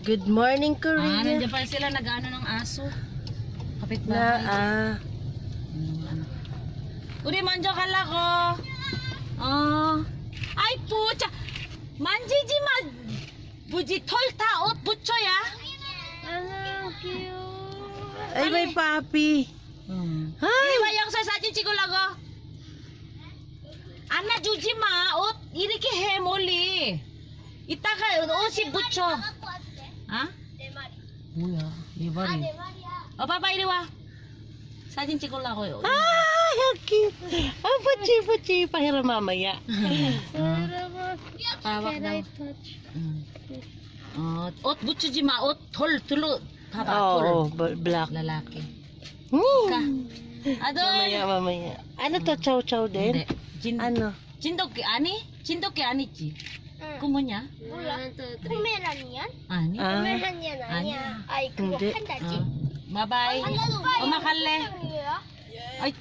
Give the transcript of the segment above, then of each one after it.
Good morning, Korea. Nandiyan pa sila nag-ano ng aso. Kapit Na, bahay. Uri manjo kala ko. Oh. Ay pucha. Manjiji ma buji tolta ot buchoya. Hello, cute. Ay, may papi. Hi. Iwa yang sa saji chikulago. Anna juji ma ot 이렇게 해 몰리. 이따가 옷이 붙여. 아? 뭐야? 이 말이. 봐봐 이리 와. 사진 찍으려고요. Ah, how cute. Oh, puchi. Pahiram mamaya. Tawag Can daw. I touch? 옷 묻히지 마. 옷 털 들러. 봐봐. Oo, 털. black. lalaki. Hmm. Ka. Adoy. Mamaya. Ano to, chow-chow din? hindi. Ano? 진돗개 아니? 진돗개 아니지? 그 뭐냐? 몰라. 포메라니안? 아니. Ah, 포메라니안 아니야. 아이 그거 근데- 판다지. 바이바이. 엄마 갈래? 뭐야? 아이,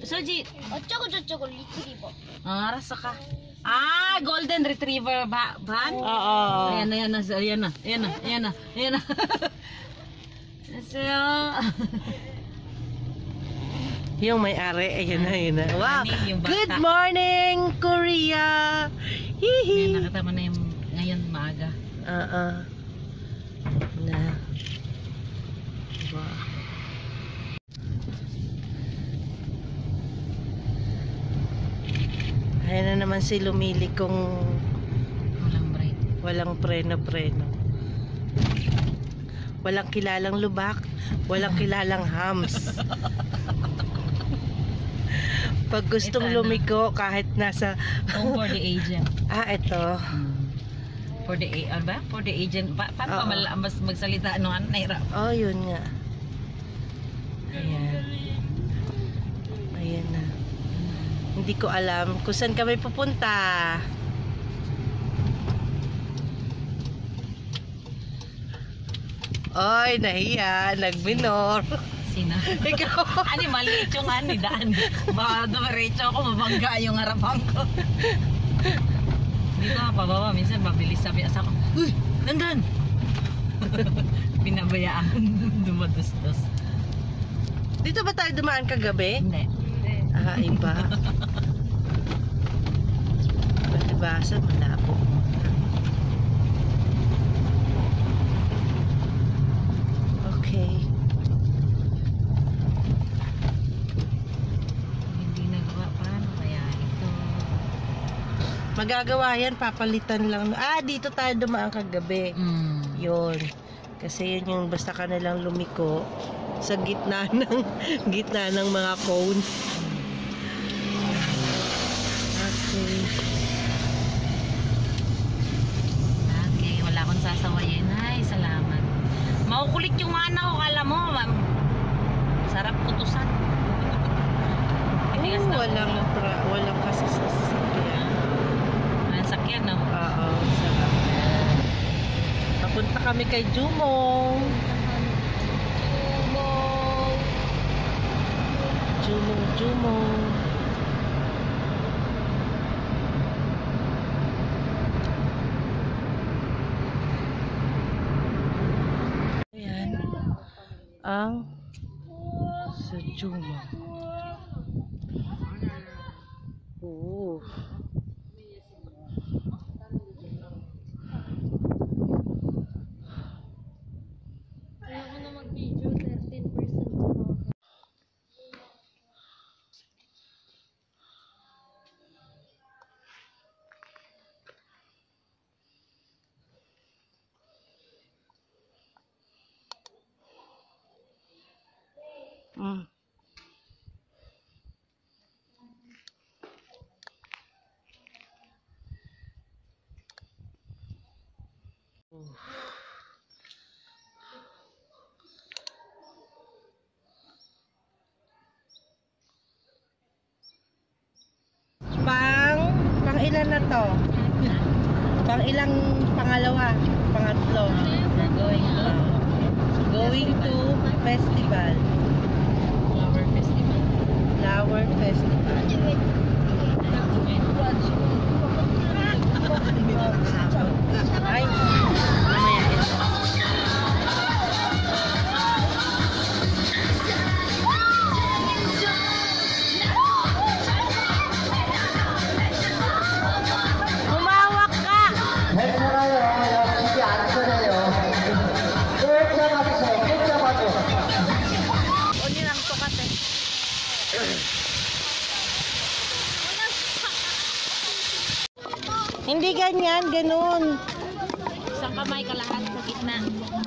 솔지. 어쩌고 저쩌고 리트리버. 알았어 가. 아, golden retriever van? Oo. Ayan na. Asyo. Yung may-ari, ayun na. Wow. Ani, yung bata. Good morning, Korea. Hihi. Ayan, nakatama na yung ngayon maaga. Na. Wow. Ayan na naman si Lumili kung Walang break. walang preno-preno. Walang kilalang lubak, walang kilalang hams. Pag gustong Ito, ano? lumiko kahit nasa For the agent. ito. For the ano ba? For the agent. Paano Oo. pa mas magsalita ano nahirap? Oh, yun nga. Ayan. Ayan na. Hindi ko alam kung saan kami pupunta. Oy, nahiya. Nagminor. Sina? Ikaw. Ani maliit yung ani daan. Baka dumiretso ako mabangga yung harapan ko. Dito pababa minsan mabilis sabi asa ko. Uy, nandan. Pinabayaan dumadustos. Dito ba tayo dumaan kagabi? Hindi. Ah, iba. Balibasan, malabo. Okay. Hindi nagawa paano kaya ito. Magagawa yan, papalitan lang. Ah, dito tayo dumaan kagabi. Yun. Kasi yun yung basta ka nalang lumiko sa gitna ng mga cones. Okay. Okay, wala akong sasawayin. Ay, salamat. Makukulit yung mana ko, kala mo, ma'am. Sarap kutusan. Titigas na. Walang kasi sa sasakyan. Ang sakyan, no? Oo, sarap. Papunta kami kay Jumong. Jumong. Ayan. Ang sa Jumong. Oo. Ayoko na mag-video, 13% ako. Mm. Pang ilan na to? Pang ilang pangalawa? Pangatlo? Going to festival. Flower festival. Flower festival. Ay, mamaya Hindi ganyan, ganun. Isang kamay ka lahat sa gitna.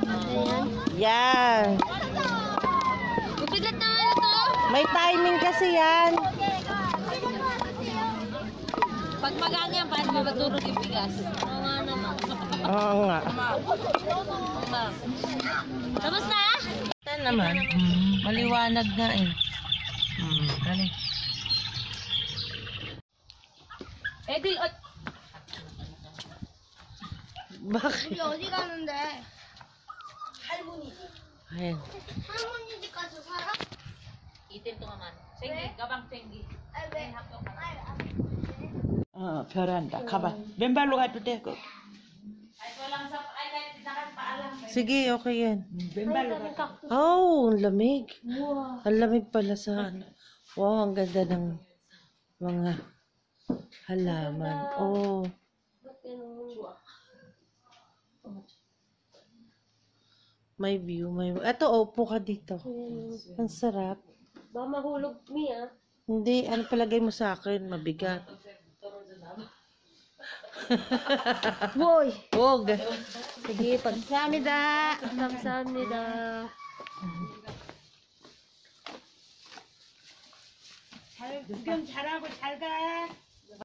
Ayan. Yan. Mabigat naman ito. May timing kasi yan. Pag maganyan, paano mo matulog yung bigas? Oo nga naman. Oo nga. Tapos na? Ito naman. Maliwanag na eh. Dali. Edil, Bakit? 우리 어디 가는데? Ayan. 할머니 집 가서 살아? itin to naman. Sige, gabang tinggi. 아, 왜? 별한다. 가봐. 맨발로 가도 돼. 그. Ay, walang sa, ay, kahit nakapaalam. Sige, okay yan. 맨발로 가. Oh, ang lamig. Ang lamig pala sa ano. Wow, ang ganda ng mga halaman. Oh. May view, may... Eto, upo ka dito. Ang sarap. Baka mahulog Mia. Hindi, ano palagay mo sa akin? Mabigat. Boy! Wog. sige, 감사합니다. 감사합니다. 구경 잘하고 잘 가.